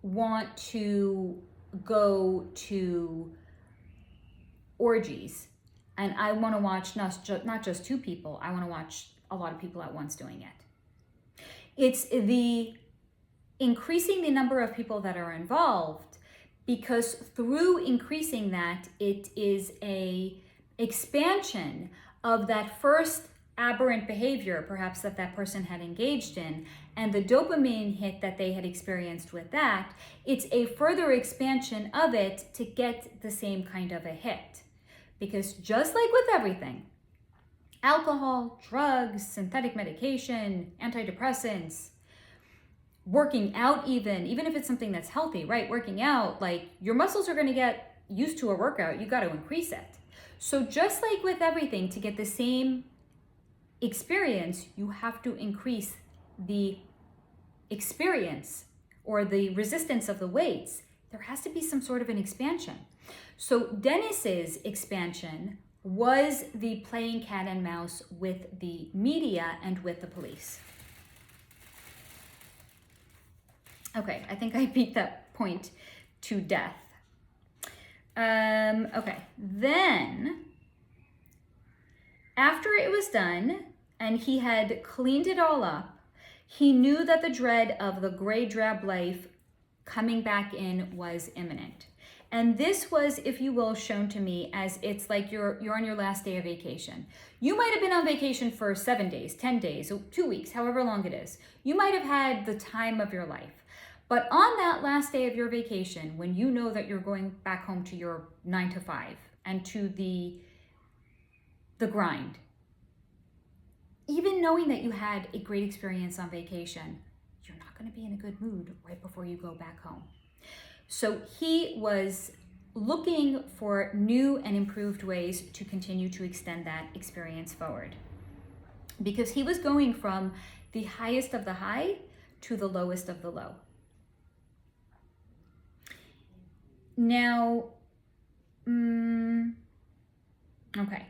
want to go to orgies and I want to watch not just two people, I want to watch a lot of people at once doing it. It's the increasing the number of people that are involved, because through increasing that, it is a expansion of that first aberrant behavior, perhaps that person had engaged in, and the dopamine hit that they had experienced with that. It's a further expansion of it to get the same kind of a hit. Because just like with everything, alcohol, drugs, synthetic medication, antidepressants, working out, even if it's something that's healthy, right? Working out, like, your muscles are going to get used to a workout. You got to increase it. So just like with everything, to get the same experience, you have to increase the experience or the resistance of the weights. There has to be some sort of an expansion. So Dennis's expansion was the playing cat and mouse with the media and with the police. Okay, I think I beat that point to death. Okay, then after it was done and he had cleaned it all up, he knew that the dread of the gray drab life coming back in was imminent. And this was, if you will, shown to me as it's like you're on your last day of vacation. You might have been on vacation for 7 days, 10 days, 2 weeks, however long it is. You might have had the time of your life. But on that last day of your vacation, when you know that you're going back home to your 9 to 5 and to the grind, even knowing that you had a great experience on vacation, you're not going to be in a good mood right before you go back home. So he was looking for new and improved ways to continue to extend that experience forward, because he was going from the highest of the high to the lowest of the low. Now, okay.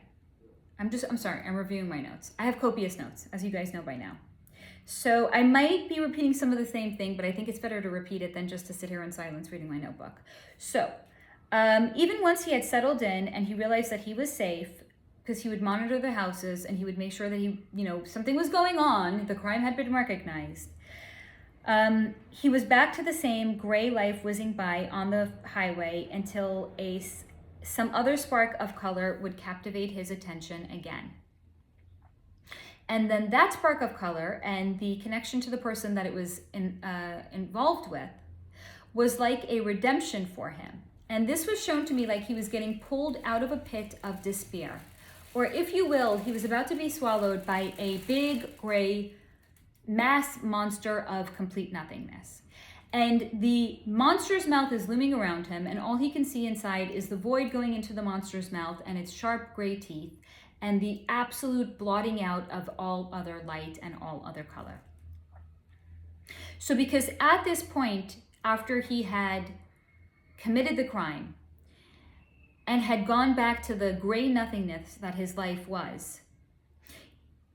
I'm sorry, I'm reviewing my notes. I have copious notes, as you guys know by now. So I might be repeating some of the same thing, but I think it's better to repeat it than just to sit here in silence reading my notebook. So even once he had settled in and he realized that he was safe, because he would monitor the houses and he would make sure that something was going on, the crime had been recognized. He was back to the same gray life whizzing by on the highway until some other spark of color would captivate his attention again. And then that spark of color and the connection to the person that it was involved with was like a redemption for him. And this was shown to me like he was getting pulled out of a pit of despair. Or if you will, he was about to be swallowed by a big gray mass monster of complete nothingness. And the monster's mouth is looming around him, and all he can see inside is the void going into the monster's mouth and its sharp gray teeth, and the absolute blotting out of all other light and all other color. So because at this point, after he had committed the crime and had gone back to the gray nothingness that his life was,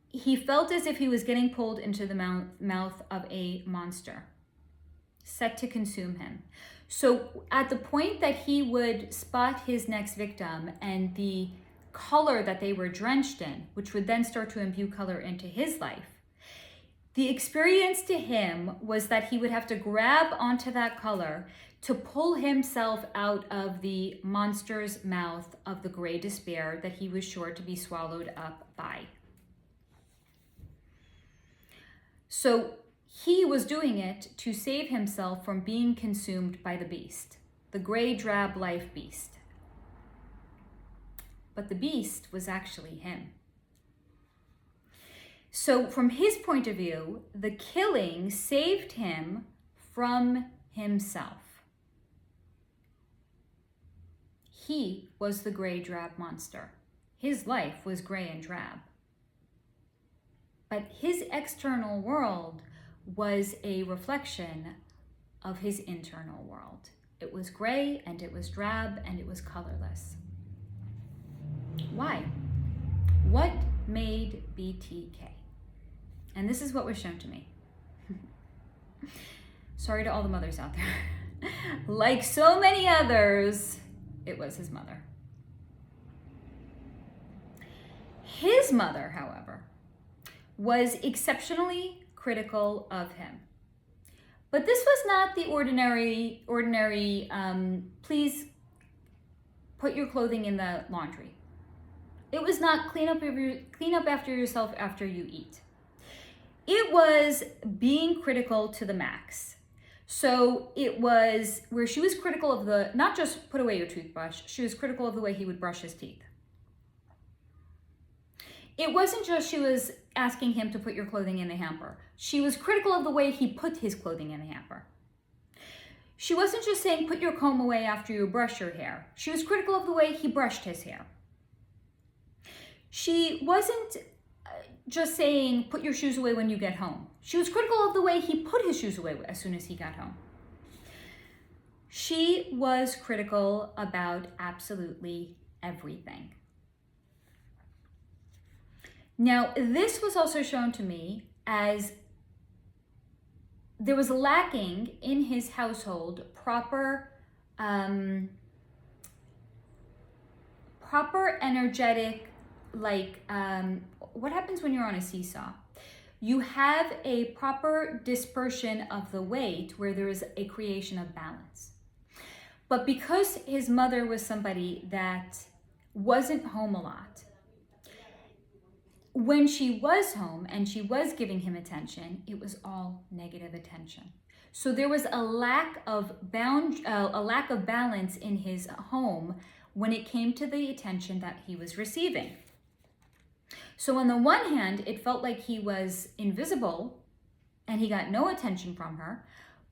he felt as if he was getting pulled into the mouth of a monster, set to consume him. So at the point that he would spot his next victim and the color that they were drenched in, which would then start to imbue color into his life, the experience to him was that he would have to grab onto that color to pull himself out of the monster's mouth of the gray despair that he was sure to be swallowed up by. So he was doing it to save himself from being consumed by the beast, the gray drab life beast. But the beast was actually him. So from his point of view, the killing saved him from himself. He was the gray drab monster. His life was gray and drab. But his external world was a reflection of his internal world. It was gray and it was drab and it was colorless. Why? What made BTK? And this is what was shown to me. Sorry to all the mothers out there. Like so many others, it was his mother. His mother, however, was exceptionally critical of him. But this was not the ordinary, please put your clothing in the laundry. It was not clean up after yourself after you eat. It was being critical to the max. So it was where she was critical of not just put away your toothbrush, she was critical of the way he would brush his teeth. It wasn't just she was asking him to put your clothing in the hamper. She was critical of the way he put his clothing in the hamper. She wasn't just saying put your comb away after you brush your hair. She was critical of the way he brushed his hair. She wasn't just saying put your shoes away when you get home. She was critical of the way he put his shoes away as soon as he got home. She was critical about absolutely everything. Now, this was also shown to me as there was lacking in his household proper energetic, what happens when you're on a seesaw? you have a proper dispersion of the weight where there is a creation of balance. But because his mother was somebody that wasn't home a lot, when she was home and she was giving him attention, it was all negative attention. So there was a lack of balance in his home when it came to the attention that he was receiving. So on the one hand, it felt like he was invisible and he got no attention from her.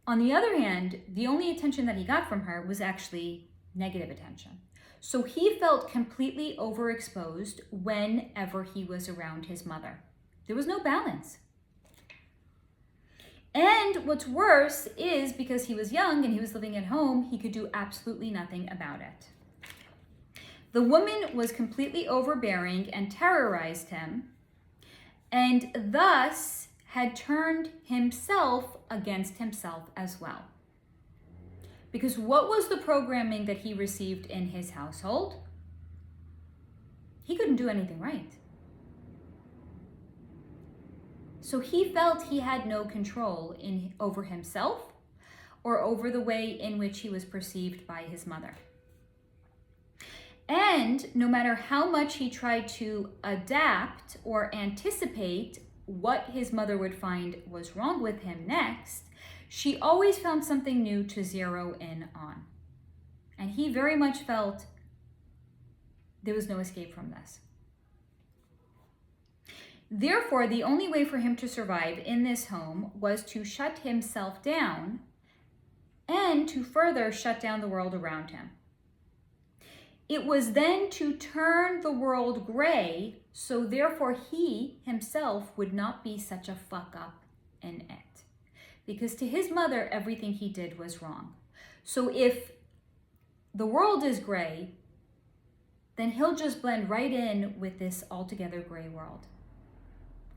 On the other hand, the only attention that he got from her was actually negative attention. So he felt completely overexposed whenever he was around his mother. There was no balance. And what's worse is because he was young and he was living at home, he could do absolutely nothing about it. The woman was completely overbearing and terrorized him, and thus had turned himself against himself as well. Because what was the programming that he received in his household? He couldn't do anything right. So he felt he had no control over himself or over the way in which he was perceived by his mother. And no matter how much he tried to adapt or anticipate what his mother would find was wrong with him next, she always found something new to zero in on. And he very much felt there was no escape from this. Therefore, the only way for him to survive in this home was to shut himself down and to further shut down the world around him. It was then to turn the world gray, so therefore he himself would not be such a fuck up in it. Because to his mother, everything he did was wrong. So if the world is gray, then he'll just blend right in with this altogether gray world.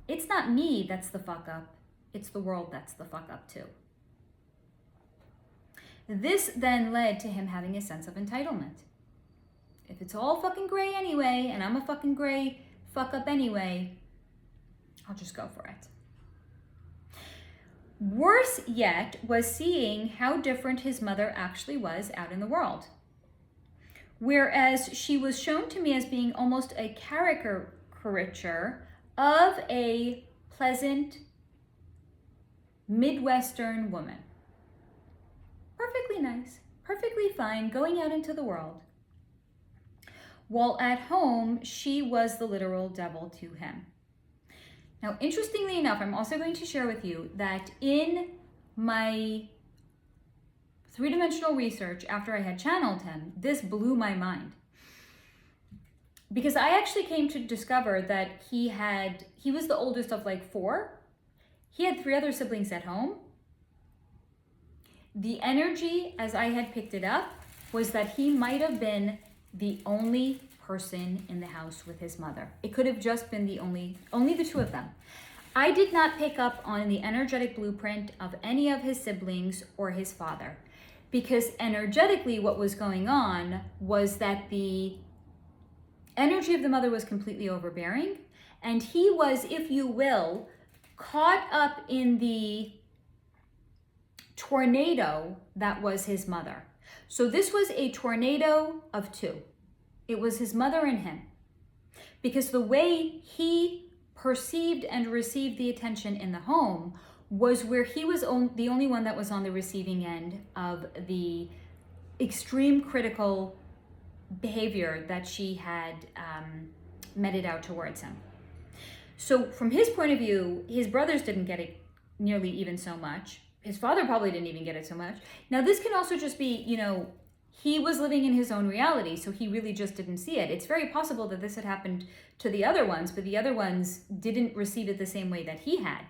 It's not me that's the fuck up, it's the world that's the fuck up too. This then led to him having a sense of entitlement. If it's all fucking gray anyway, and I'm a fucking gray fuck up anyway, I'll just go for it. Worse yet was seeing how different his mother actually was out in the world. Whereas she was shown to me as being almost a caricature of a pleasant Midwestern woman. Perfectly nice, perfectly fine, going out into the world. While at home, she was the literal devil to him. Now, interestingly enough, I'm also going to share with you that in my three-dimensional research after I had channeled him, this blew my mind. Because I actually came to discover that he was the oldest of like 4. He had 3 other siblings at home. The energy, as I had picked it up, was that he might have been the only person in the house with his mother. It could have just been only the 2 of them. I did not pick up on the energetic blueprint of any of his siblings or his father, because energetically what was going on was that the energy of the mother was completely overbearing, and he was, if you will, caught up in the tornado that was his mother. So this was a tornado of 2. It was his mother and him. Because the way he perceived and received the attention in the home was where he was the only one that was on the receiving end of the extreme critical behavior that she had meted out towards him. So from his point of view, his brothers didn't get it nearly even so much. His father probably didn't even get it so much. Now this can also just be, he was living in his own reality, so he really just didn't see it. It's very possible that this had happened to the other ones, but the other ones didn't receive it the same way that he had.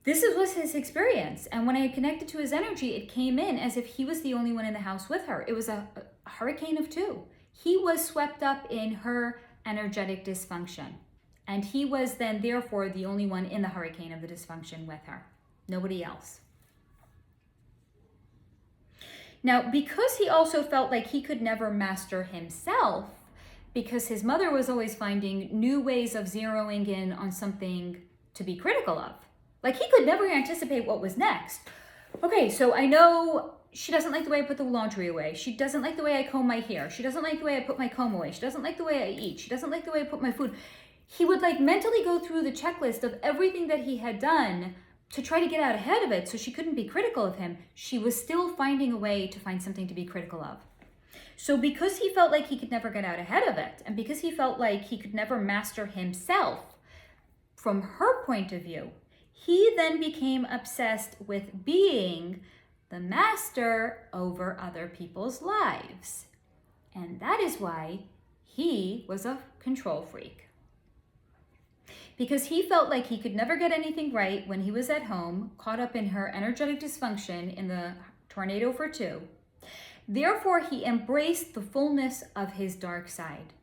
This was his experience, and when I connected to his energy, it came in as if he was the only one in the house with her. It was a hurricane of 2. He was swept up in her energetic dysfunction, and he was then therefore the only one in the hurricane of the dysfunction with her. Nobody else. Now, because he also felt like he could never master himself, because his mother was always finding new ways of zeroing in on something to be critical of. Like, he could never anticipate what was next. Okay, so I know she doesn't like the way I put the laundry away. She doesn't like the way I comb my hair. She doesn't like the way I put my comb away. She doesn't like the way I eat. She doesn't like the way I put my food. He would like mentally go through the checklist of everything that he had done to try to get out ahead of it so she couldn't be critical of him. She was still finding a way to find something to be critical of. So because he felt like he could never get out ahead of it, and because he felt like he could never master himself, from her point of view, he then became obsessed with being the master over other people's lives. And that is why he was a control freak. Because he felt like he could never get anything right when he was at home, caught up in her energetic dysfunction in the tornado for two. Therefore, he embraced the fullness of his dark side.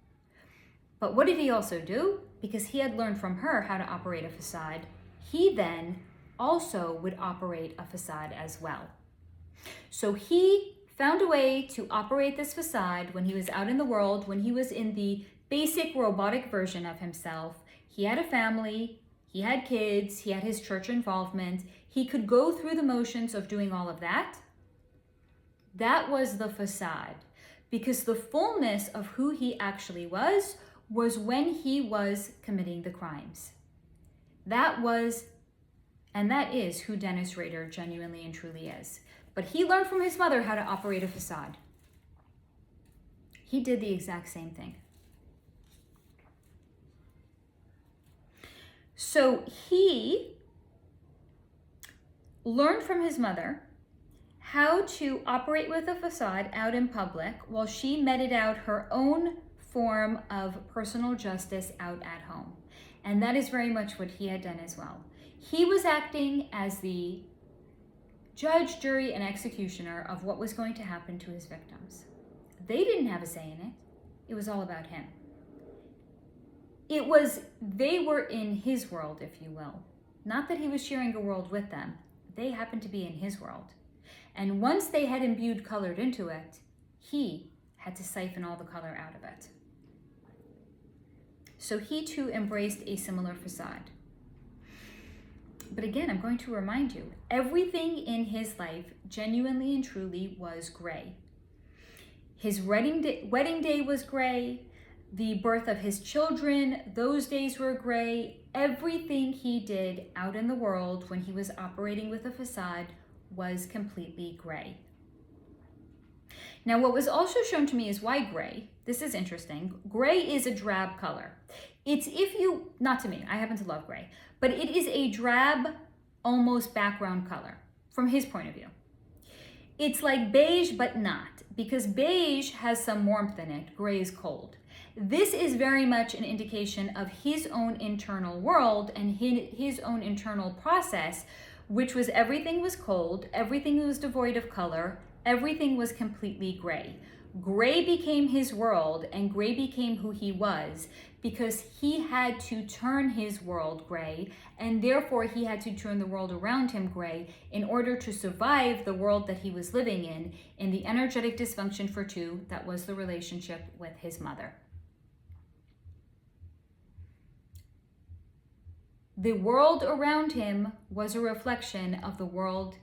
But what did he also do? Because he had learned from her how to operate a facade, he then also would operate a facade as well. So he found a way to operate this facade when he was out in the world, when he was in the basic robotic version of himself. He had a family, he had kids, he had his church involvement. He could go through the motions of doing all of that. That was the facade, because the fullness of who he actually was when he was committing the crimes. That was, and that is who Dennis Rader genuinely and truly is. But he learned from his mother how to operate a facade. He did the exact same thing. So he learned from his mother how to operate with a facade out in public while she meted out her own form of personal justice out at home. And that is very much what he had done as well. He was acting as the judge, jury, and executioner of what was going to happen to his victims. They didn't have a say in it. It was all about him. They were in his world, if you will. Not that he was sharing a world with them. They happened to be in his world. And once they had imbued color into it, he had to siphon all the color out of it. So he too embraced a similar facade. But again, I'm going to remind you, everything in his life genuinely and truly was gray. His wedding day was gray. The birth of his children, those days were gray. Everything he did out in the world when he was operating with a facade was completely gray. Now, what was also shown to me is why gray. This is interesting. Gray is a drab color. It's not to me, I happen to love gray, but it is a drab, almost background color from his point of view. It's like beige, but not, because beige has some warmth in it. Gray is cold. This is very much an indication of his own internal world and his own internal process, which was everything was cold, everything was devoid of color, everything was completely gray. Gray became his world and gray became who he was because he had to turn his world gray, and therefore he had to turn the world around him gray in order to survive the world that he was living in the energetic dysfunction for two that was the relationship with his mother. The world around him was a reflection of the world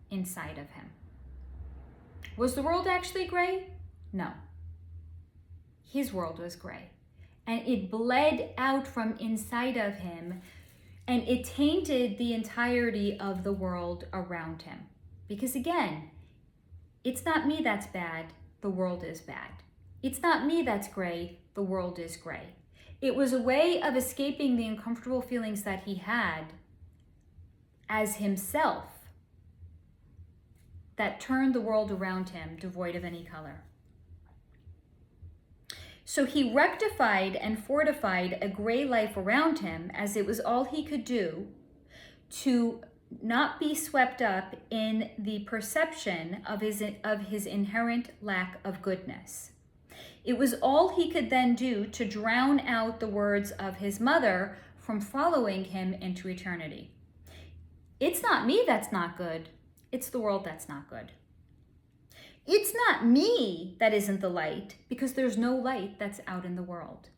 inside of him. Was the world actually gray? No. His world was gray. And it bled out from inside of him, and it tainted the entirety of the world around him. Because again, it's not me that's bad, the world is bad. It's not me that's gray, the world is gray. It was a way of escaping the uncomfortable feelings that he had as himself that turned the world around him devoid of any color. So he rectified and fortified a gray life around him as it was all he could do to not be swept up in the perception of his inherent lack of goodness. It was all he could then do to drown out the words of his mother from following him into eternity. It's not me that's not good. It's the world that's not good. It's not me that isn't the light, because there's no light that's out in the world.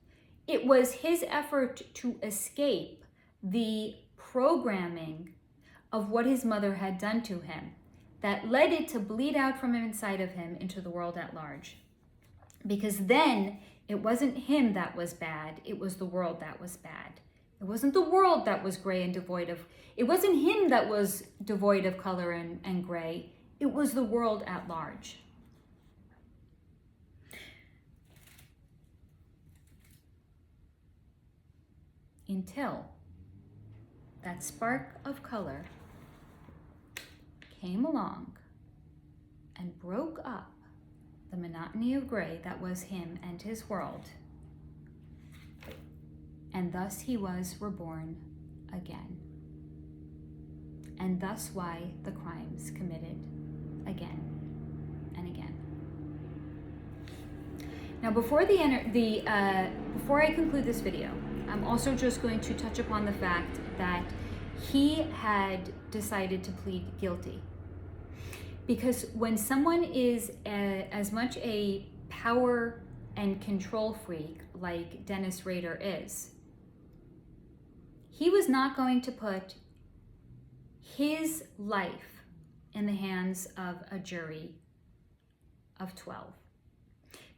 It was his effort to escape the programming of what his mother had done to him that led it to bleed out from inside of him into the world at large. Because then it wasn't him that was bad, it was the world that was bad. It wasn't the world that was gray and devoid of, it wasn't him that was devoid of color and gray, it was the world at large. Until that spark of color came along and broke up the monotony of gray that was him and his world. And thus he was reborn again. And thus why the crimes committed again and again. Now before I conclude this video, I'm also just going to touch upon the fact that he had decided to plead guilty. Because when someone is as much a power and control freak like Dennis Rader is, he was not going to put his life in the hands of a jury of 12.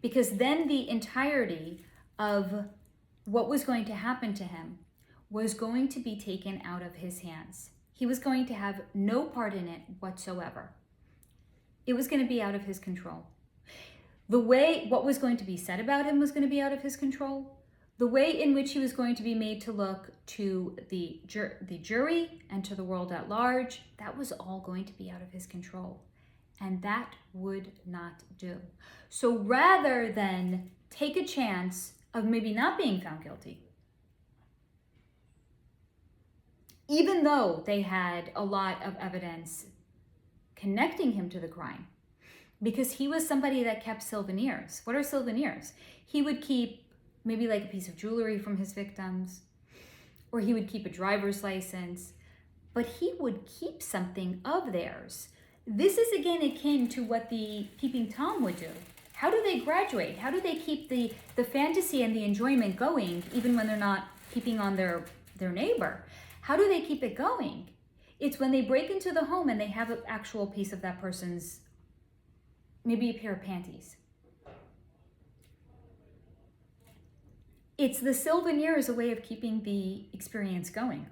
Because then the entirety of what was going to happen to him was going to be taken out of his hands. He was going to have no part in it whatsoever. It was going to be out of his control. What was going to be said about him was going to be out of his control. The way in which he was going to be made to look to the jury and to the world at large, that was all going to be out of his control. And that would not do. So rather than take a chance of maybe not being found guilty, even though they had a lot of evidence connecting him to the crime, because he was somebody that kept souvenirs. What are souvenirs? He would keep maybe like a piece of jewelry from his victims, or he would keep a driver's license, but he would keep something of theirs. This is again akin to what the peeping Tom would do. How do they graduate? How do they keep the fantasy and the enjoyment going even when they're not peeping on their neighbor? How do they keep it going? It's when they break into the home and they have an actual piece of that person's, maybe a pair of panties. It's the souvenir as a way of keeping the experience going.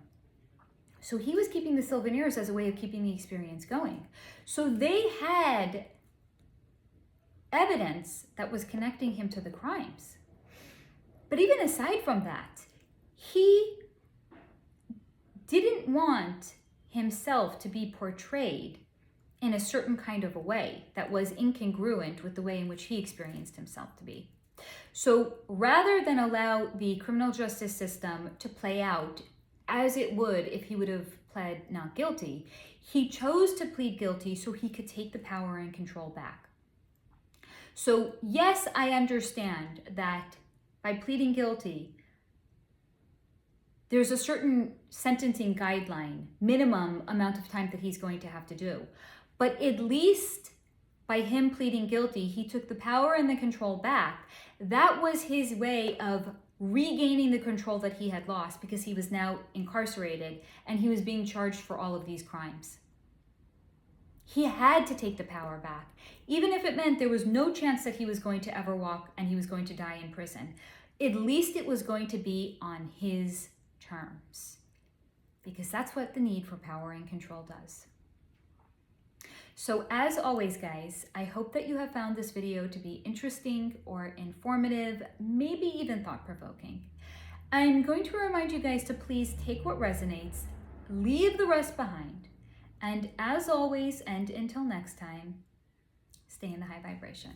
So he was keeping the souvenirs as a way of keeping the experience going. So they had evidence that was connecting him to the crimes. But even aside from that, he didn't want himself to be portrayed in a certain kind of a way that was incongruent with the way in which he experienced himself to be. So rather than allow the criminal justice system to play out as it would if he would have pled not guilty, he chose to plead guilty so he could take the power and control back. So yes, I understand that by pleading guilty, there's a certain sentencing guideline, minimum amount of time that he's going to have to do. But at least by him pleading guilty, he took the power and the control back. That was his way of regaining the control that he had lost because he was now incarcerated and he was being charged for all of these crimes. He had to take the power back, even if it meant there was no chance that he was going to ever walk and he was going to die in prison. At least it was going to be on his terms, because that's what the need for power and control does. So as always, guys, I hope that you have found this video to be interesting or informative, maybe even thought-provoking. I'm going to remind you guys to please take what resonates, leave the rest behind, and as always, and until next time, stay in the high vibration.